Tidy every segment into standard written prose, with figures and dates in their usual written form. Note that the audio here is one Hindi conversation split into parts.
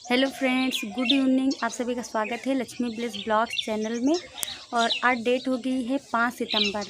Hello friends, good evening. आप सभी का स्वागत है लक्ष्मी ब्लिस ब्लॉग्स चैनल में। और आज डेट हो गई है 5 सितंबर।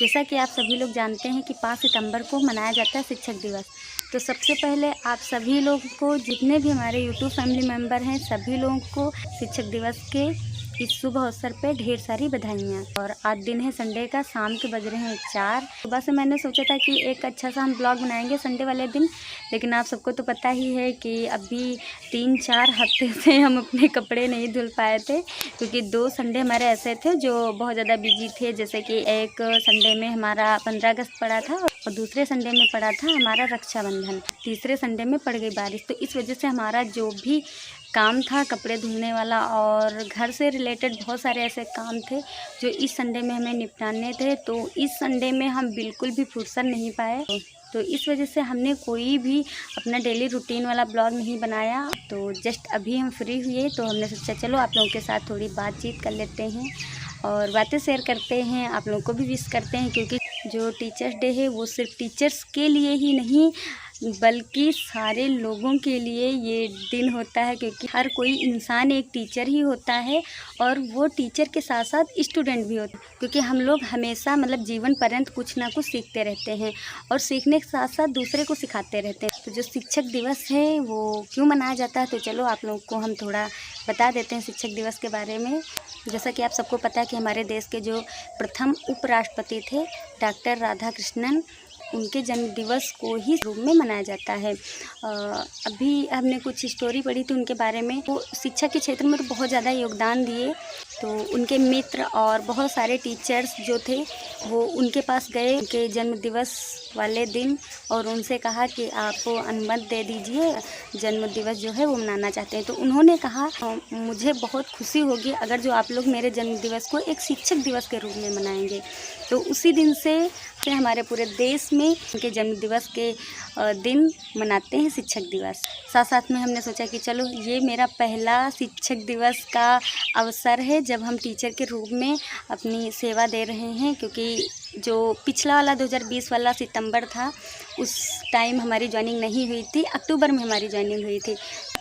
जैसा कि आप सभी लोग जानते हैं कि 5 सितंबर को मनाया जाता है शिक्षक दिवस। तो सबसे पहले आप सभी लोगों को, जितने भी हमारे यूट्यूब फैमिली मेम्बर हैं, सभी लोगों को शिक्षक दिवस के इस शुभ अवसर पे ढेर सारी बधाइयाँ। और आज दिन है संडे का, शाम के बज रहे हैं 4। सुबह से मैंने सोचा था कि एक अच्छा सा हम ब्लॉग बनाएंगे संडे वाले दिन, लेकिन आप सबको तो पता ही है कि अभी 3-4 हफ्ते से हम अपने कपड़े नहीं धुल पाए थे, क्योंकि 2 संडे हमारे ऐसे थे जो बहुत ज़्यादा बिजी थे। जैसे कि एक संडे में हमारा 15 अगस्त पड़ा था और दूसरे संडे में पड़ा था हमारा रक्षाबंधन। तीसरे संडे में पड़ गई बारिश, तो इस वजह से हमारा जो भी काम था कपड़े धुलने वाला और घर से रिलेटेड बहुत सारे ऐसे काम थे जो इस संडे में हमें निपटाने थे, तो इस संडे में हम बिल्कुल भी फुर्सत नहीं पाए। तो इस वजह से हमने कोई भी अपना डेली रूटीन वाला ब्लॉग नहीं बनाया। तो जस्ट अभी हम फ्री हुए तो हमने सोचा चलो आप लोगों के साथ थोड़ी बातचीत कर लेते हैं और बातें शेयर करते हैं, आप लोगों को भी विश करते हैं, क्योंकि जो टीचर्स डे है वो सिर्फ टीचर्स के लिए ही नहीं बल्कि सारे लोगों के लिए ये दिन होता है, क्योंकि हर कोई इंसान एक टीचर ही होता है और वो टीचर के साथ साथ स्टूडेंट भी होता है, क्योंकि हम लोग हमेशा जीवन पर्यंत कुछ ना कुछ सीखते रहते हैं और सीखने के साथ साथ दूसरे को सिखाते रहते हैं। तो जो शिक्षक दिवस है वो क्यों मनाया जाता है, तो चलो आप लोगों को हम थोड़ा बता देते हैं शिक्षक दिवस के बारे में। जैसा कि आप सबको पता है कि हमारे देश के जो प्रथम उपराष्ट्रपति थे डॉक्टर राधाकृष्णन, उनके जन्म दिवस को ही रूप में मनाया जाता है। अभी हमने कुछ स्टोरी पढ़ी थी उनके बारे में। वो शिक्षा के क्षेत्र में तो बहुत ज़्यादा योगदान दिए, तो उनके मित्र और बहुत सारे टीचर्स जो थे वो उनके पास गए उनके जन्म दिवस वाले दिन और उनसे कहा कि आप अनुमति दे दीजिए, जन्म दिवस जो है वो मनाना चाहते हैं। तो उन्होंने कहा मुझे बहुत खुशी होगी अगर जो आप लोग मेरे जन्म दिवस को एक शिक्षक दिवस के रूप में मनाएंगे। तो उसी दिन से हमारे पूरे देश में उनके जन्म दिवस के दिन मनाते हैं शिक्षक दिवस। साथ साथ में हमने सोचा कि चलो ये मेरा पहला शिक्षक दिवस का अवसर है जब हम टीचर के रूप में अपनी सेवा दे रहे हैं, क्योंकि जो पिछला वाला 2020 वाला सितंबर था उस टाइम हमारी ज्वाइनिंग नहीं हुई थी, अक्टूबर में हमारी ज्वाइनिंग हुई थी।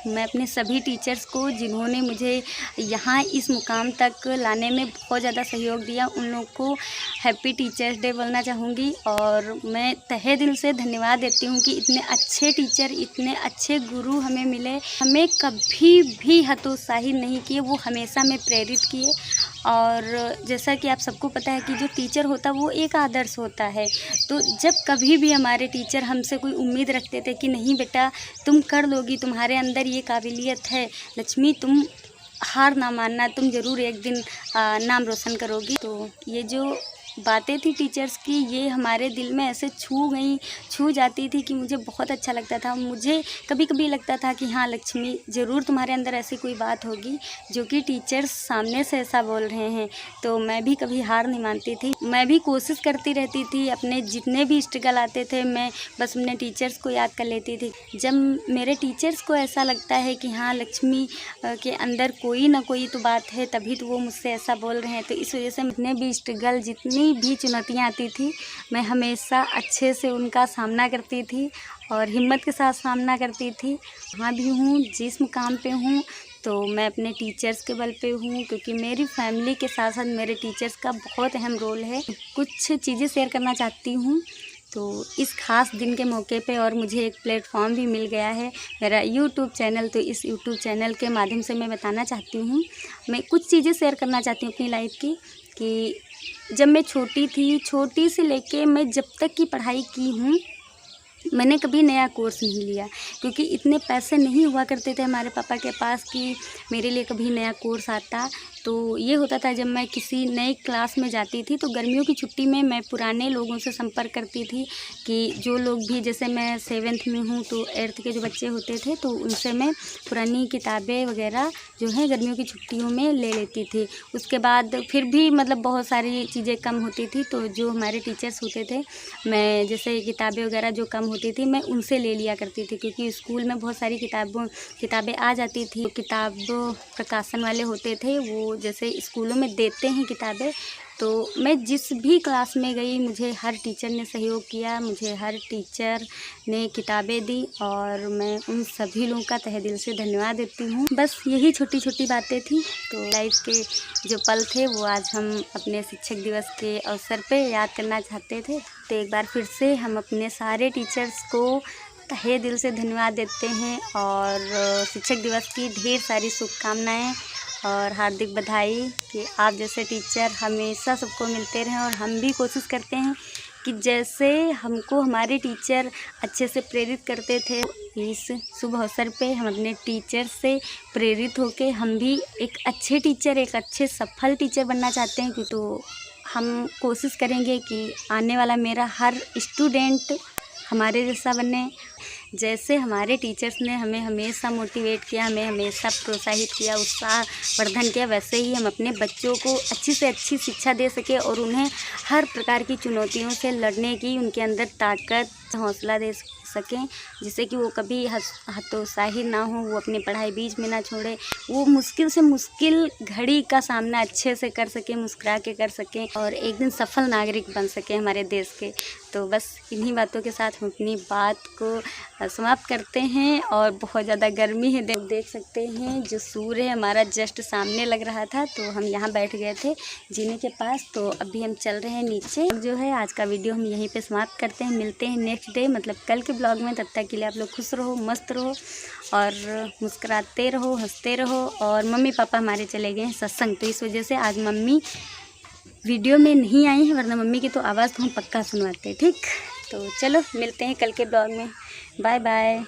मैं अपने सभी टीचर्स को जिन्होंने मुझे यहाँ इस मुकाम तक लाने में बहुत ज़्यादा सहयोग दिया, उन लोगों को हैप्पी टीचर्स डे बोलना चाहूँगी। और मैं तहे दिल से धन्यवाद देती हूँ कि इतने अच्छे टीचर, इतने अच्छे गुरु हमें मिले, हमें कभी भी हतोत्साहित नहीं किए, वो हमेशा हमें प्रेरित किए। और जैसा कि आप सबको पता है कि जो टीचर होता है वो एक आदर्श होता है। तो जब कभी भी हमारे टीचर हमसे कोई उम्मीद रखते थे कि नहीं बेटा तुम कर लोगी, तुम्हारे अंदर ये काबिलियत है, लक्ष्मी तुम हार ना मानना, तुम ज़रूर एक दिन नाम रोशन करोगी। तो ये जो बातें थी टीचर्स की, ये हमारे दिल में ऐसे छू जाती थी कि मुझे बहुत अच्छा लगता था। मुझे कभी कभी लगता था कि हाँ लक्ष्मी, ज़रूर तुम्हारे अंदर ऐसी कोई बात होगी जो कि टीचर्स सामने से ऐसा बोल रहे हैं। तो मैं भी कभी हार नहीं मानती थी, मैं भी कोशिश करती रहती थी। अपने जितने भी स्ट्रगल आते थे मैं बस अपने टीचर्स को याद कर लेती थी। जब मेरे टीचर्स को ऐसा लगता है कि हाँ लक्ष्मी के अंदर कोई ना कोई तो बात है, तभी तो वो मुझसे ऐसा बोल रहे हैं। तो इस वजह से जितने भी स्ट्रगल, जितनी भी चुनौतियाँ आती थी, मैं हमेशा अच्छे से उनका सामना करती थी और हिम्मत के साथ सामना करती थी। वहाँ भी हूँ, जिस मुकाम पे हूँ तो मैं अपने टीचर्स के बल पे हूँ, क्योंकि मेरी फैमिली के साथ साथ मेरे टीचर्स का बहुत अहम रोल है। कुछ चीज़ें शेयर करना चाहती हूँ तो इस खास दिन के मौके पे, और मुझे एक प्लेटफॉर्म भी मिल गया है मेरा यूट्यूब चैनल। तो इस यूट्यूब चैनल के माध्यम से मैं बताना चाहती हूँ, मैं कुछ चीज़ें शेयर करना चाहती हूँ अपनी लाइफ की। कि जब मैं छोटी थी, छोटी से लेके मैं जब तक की पढ़ाई की हूँ, मैंने कभी नया कोर्स नहीं लिया, क्योंकि इतने पैसे नहीं हुआ करते थे हमारे पापा के पास कि मेरे लिए कभी नया कोर्स आता। तो ये होता था जब मैं किसी नए क्लास में जाती थी तो गर्मियों की छुट्टी में मैं पुराने लोगों से संपर्क करती थी कि जो लोग भी, जैसे मैं 7th में हूँ तो 8th के जो बच्चे होते थे तो उनसे मैं पुरानी किताबें वगैरह जो है गर्मियों की छुट्टियों में ले लेती थी। उसके बाद फिर भी बहुत सारी चीज़ें कम होती थी, तो जो हमारे टीचर्स होते थे, मैं जैसे किताबें वगैरह जो कम होती थी मैं उनसे ले लिया करती थी, क्योंकि स्कूल में बहुत सारी किताबें आ जाती थी। किताब प्रकाशन वाले होते थे वो जैसे स्कूलों में देते हैं किताबें, तो मैं जिस भी क्लास में गई मुझे हर टीचर ने सहयोग किया, मुझे हर टीचर ने किताबें दी और मैं उन सभी लोगों का तहे दिल से धन्यवाद देती हूँ। बस यही छोटी छोटी बातें थी, तो लाइफ के जो पल थे वो आज हम अपने शिक्षक दिवस के अवसर पे याद करना चाहते थे। तो एक बार फिर से हम अपने सारे टीचर्स को तहे दिल से धन्यवाद देते हैं और शिक्षक दिवस की ढेर सारी शुभकामनाएँ और हार्दिक बधाई कि आप जैसे टीचर हमेशा सबको मिलते रहें। और हम भी कोशिश करते हैं कि जैसे हमको हमारे टीचर अच्छे से प्रेरित करते थे, इस शुभ अवसर पे हम अपने टीचर से प्रेरित होकर हम भी एक अच्छे टीचर, एक अच्छे सफल टीचर बनना चाहते हैं। तो हम कोशिश करेंगे कि आने वाला मेरा हर स्टूडेंट हमारे जैसा बने। जैसे हमारे टीचर्स ने हमें हमेशा मोटिवेट किया, हमें हमेशा प्रोत्साहित किया, उत्साह वर्धन किया, वैसे ही हम अपने बच्चों को अच्छी से अच्छी शिक्षा दे सके और उन्हें हर प्रकार की चुनौतियों से लड़ने की उनके अंदर ताकत, हौसला दे सकें, जिससे कि वो कभी हतोत्साही ना हो, वो अपनी पढ़ाई बीच में ना छोड़े, वो मुश्किल से मुश्किल घड़ी का सामना अच्छे से कर सकें, मुस्कुरा के कर सकें और एक दिन सफल नागरिक बन सकें हमारे देश के। तो बस इन्हीं बातों के साथ हम अपनी बात को समाप्त करते हैं। और बहुत ज़्यादा गर्मी है, देख सकते हैं जो सूर्य हमारा जस्ट सामने लग रहा था, तो हम यहाँ बैठ गए थे जीने के पास। तो अभी हम चल रहे हैं नीचे। जो है आज का वीडियो हम यहीं पे समाप्त करते हैं। मिलते हैं नेक्स्ट डे मतलब कल के ब्लॉग में। तब तक के लिए आप लोग खुश रहो, मस्त रहो और मुस्कुराते रहो, हंसते रहो। और मम्मी पापा हमारे चले गए हैं सत्संग, तो इस वजह से आज मम्मी वीडियो में नहीं आई है, वरना मम्मी की तो आवाज़ तो हम पक्का सुनवाते। ठीक, तो चलो मिलते हैं कल के ब्लॉग में। Bye bye.